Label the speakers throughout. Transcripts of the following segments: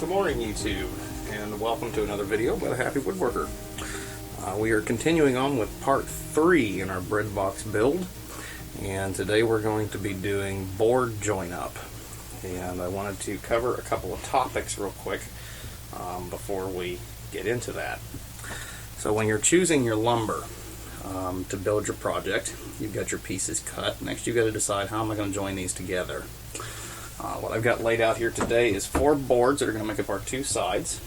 Speaker 1: Good morning, YouTube, and welcome to another video by the Happy Woodworker. We are continuing on with part 3 in our bread box build, and today we're going to be doing board join up. And I wanted to cover a couple of topics real quick before we get into that. So when you're choosing your lumber to build your project, you've got your pieces cut. Next you've got to decide, how am I going to join these together? What I've got laid out here today is 4 boards that are going to make up our 2 sides.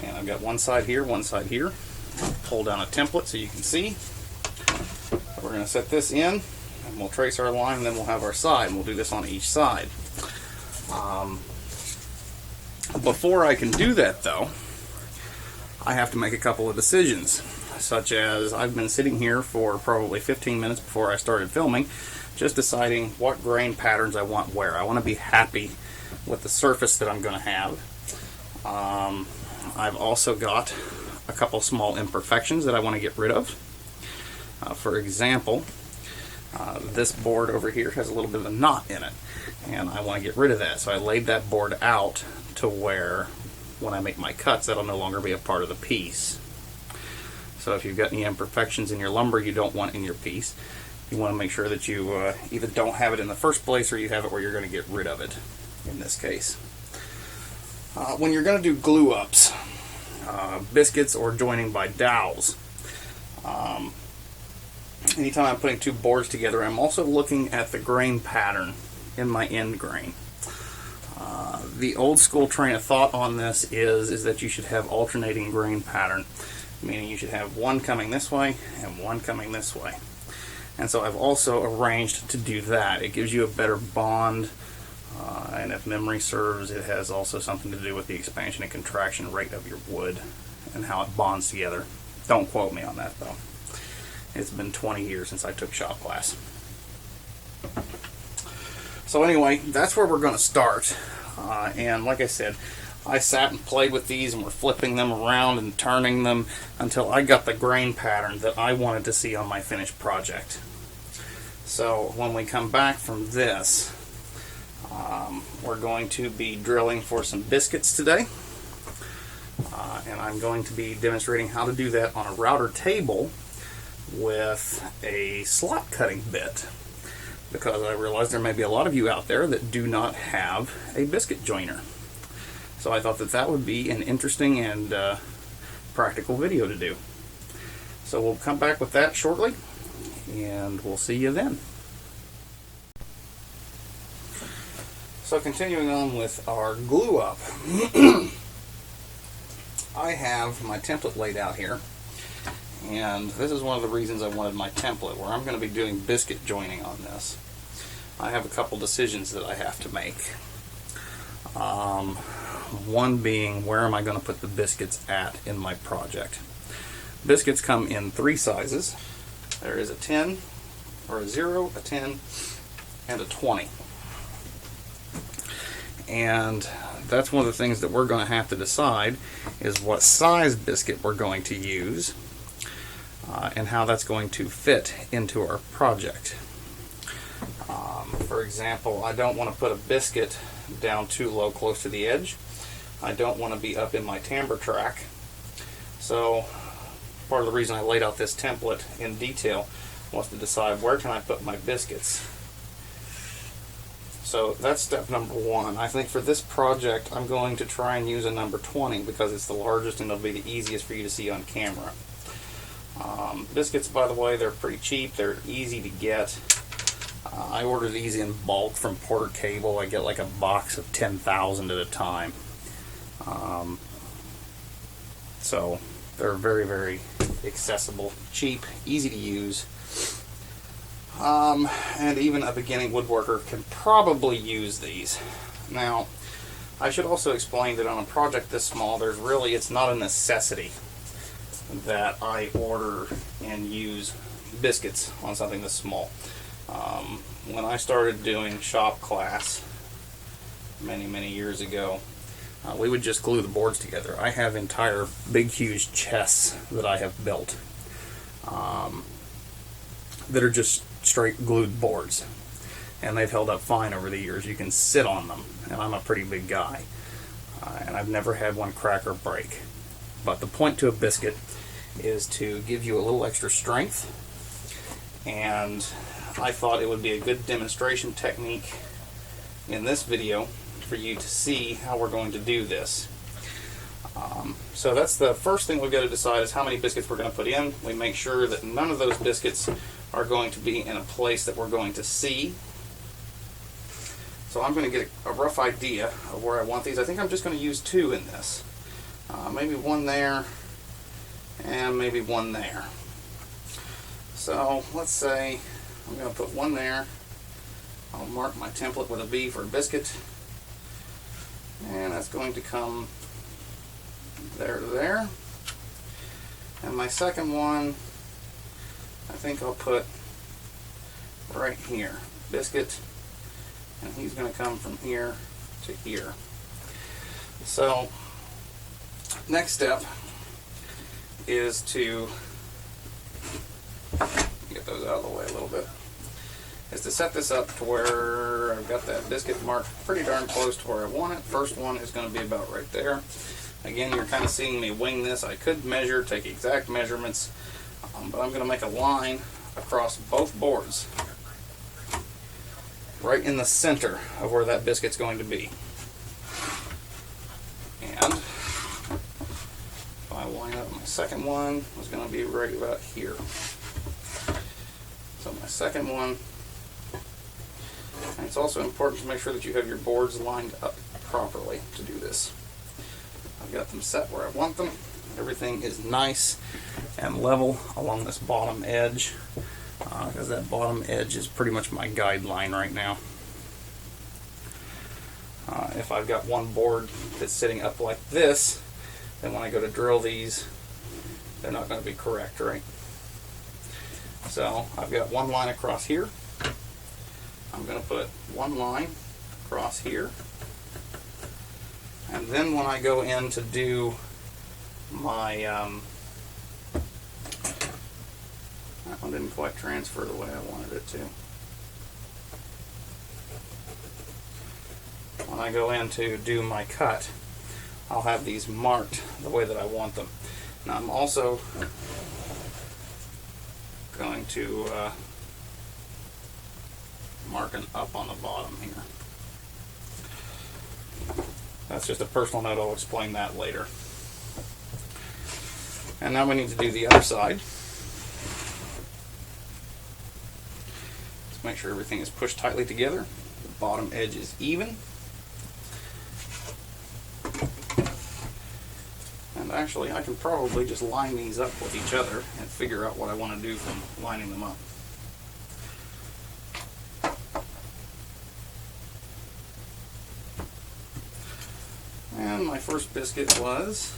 Speaker 1: And I've got one side here, one side here. I'll pull down a template so you can see. We're going to set this in, and we'll trace our line, and then we'll have our side, and we'll do this on each side. Before I can do that, though, I have to make a couple of decisions, such as I've been sitting here for probably 15 minutes before I started filming, just deciding what grain patterns I want where. I want to be happy with the surface that I'm going to have. I've also got a couple small imperfections that I want to get rid of. For example, this board over here has a little bit of a knot in it, and I want to get rid of that. So I laid that board out to where when I make my cuts, that'll no longer be a part of the piece. So if you've got any imperfections in your lumber you don't want in your piece, you want to make sure that you either don't have it in the first place, or you have it where you're going to get rid of it in this case. When you're going to do glue ups, biscuits, or joining by dowels, anytime I'm putting 2 boards together, I'm also looking at the grain pattern in my end grain. The old school train of thought on this is that you should have alternating grain pattern, meaning you should have one coming this way and one coming this way. And so I've also arranged to do that. It gives you a better bond, and if memory serves, it has also something to do with the expansion and contraction rate of your wood and how it bonds together. Don't quote me on that, though. It's been 20 years since I took shop class. So anyway, that's where we're going to start. And like I said, I sat and played with these, and we're flipping them around and turning them until I got the grain pattern that I wanted to see on my finished project. So when we come back from this, we're going to be drilling for some biscuits today. And I'm going to be demonstrating how to do that on a router table with a slot cutting bit, because I realize there may be a lot of you out there that do not have a biscuit joiner. So I thought that that would be an interesting and practical video to do. So we'll come back with that shortly, and we'll see you then. So continuing on with our glue up, I have my template laid out here, and this is one of the reasons I wanted my template, where I'm going to be doing biscuit joining on this. I have a couple decisions that I have to make. One being, where am I going to put the biscuits at in my project? Biscuits come in 3 sizes. There is a 10, or a 0, a 10, and a 20. And that's one of the things that we're going to have to decide, is what size biscuit we're going to use, and how that's going to fit into our project. For example, I don't want to put a biscuit down too low close to the edge. I don't want to be up in my timber track. So part of the reason I laid out this template in detail was to decide, where can I put my biscuits. So that's step number 1. I think for this project I'm going to try and use a number 20 because it's the largest and it'll be the easiest for you to see on camera. Biscuits, by the way, they're pretty cheap. They're easy to get. I order these in bulk from Porter Cable. I get like a box of 10,000 at a time. So they're very, very accessible, cheap, easy to use. And even a beginning woodworker can probably use these. Now, I should also explain that on a project this small, it's not a necessity that I order and use biscuits on something this small. When I started doing shop class many, many years ago, we would just glue the boards together. I have entire big, huge chests that I have built that are just straight glued boards, and they've held up fine over the years. You can sit on them, and I'm a pretty big guy. and I've never had one crack or break. But the point to a biscuit is to give you a little extra strength, and I thought it would be a good demonstration technique in this video for you to see how we're going to do this. So that's the first thing we've got to decide, is how many biscuits we're going to put in. We make sure that none of those biscuits are going to be in a place that we're going to see. So I'm going to get a rough idea of where I want these. I think I'm just going to use 2 in this. Maybe 1 there, and maybe 1 there. So let's say I'm going to put 1 there. I'll mark my template with a B for a biscuit, and that's going to come there to there. And my second one, I think I'll put right here, biscuit, and he's going to come from here to here. So next step is to get those out of the way a little bit, is to set this up to where I've got that biscuit marked pretty darn close to where I want it. First one is going to be about right there. Again, you're kind of seeing me wing this. I could measure, take exact measurements, but I'm going to make a line across both boards right in the center of where that biscuit's going to be. And if I line up, my second one is going to be right about here. So my second one, and it's also important to make sure that you have your boards lined up properly to do this. I've got them set where I want them. Everything is nice and level along this bottom edge, because that bottom edge is pretty much my guideline right now. If I've got one board that's sitting up like this, then when I go to drill these, they're not going to be correct, right? So I've got 1 line across here. I'm going to put 1 line across here. And then when I go in to do my, that one didn't quite transfer the way I wanted it to. When I go in to do my cut, I'll have these marked the way that I want them. Now I'm also going to mark an up on the bottom here. That's just a personal note. I'll explain that later. And now we need to do the other side. Let's make sure everything is pushed tightly together. The bottom edge is even. And actually, I can probably just line these up with each other and figure out what I want to do from lining them up. And my first biscuit was,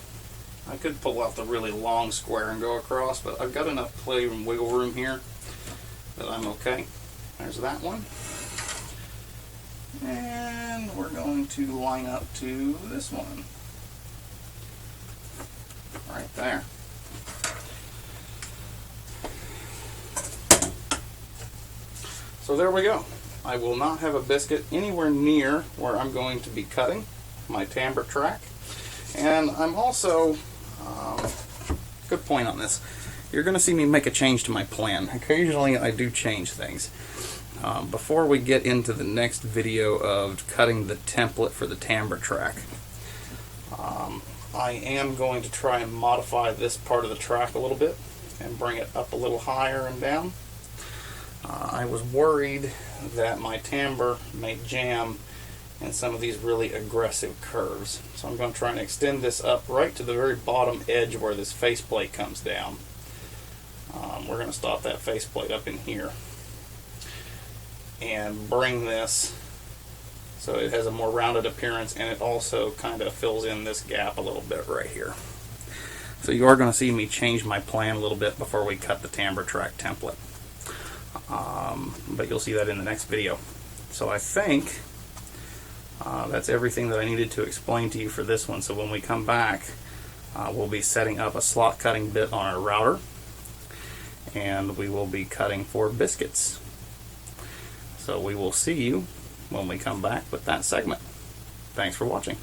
Speaker 1: I could pull out the really long square and go across, but I've got enough play and wiggle room here that I'm okay. There's that one. And we're going to line up to this one. Right there. So there we go. I will not have a biscuit anywhere near where I'm going to be cutting my timbre track. And I'm also, good point on this, you're going to see me make a change to my plan. Occasionally I do change things. Before we get into the next video of cutting the template for the timbre track, I am going to try and modify this part of the track a little bit and bring it up a little higher and down. I was worried that my timbre may jam in some of these really aggressive curves. So I'm going to try and extend this up right to the very bottom edge where this faceplate comes down. We're going to stop that faceplate up in here and bring this so it has a more rounded appearance, and it also kind of fills in this gap a little bit right here. So you are going to see me change my plan a little bit before we cut the timbre track template. But you'll see that in the next video. So I think that's everything that I needed to explain to you for this one. So when we come back, we'll be setting up a slot cutting bit on our router, and we will be cutting for biscuits. So we will see you when we come back with that segment. Thanks for watching.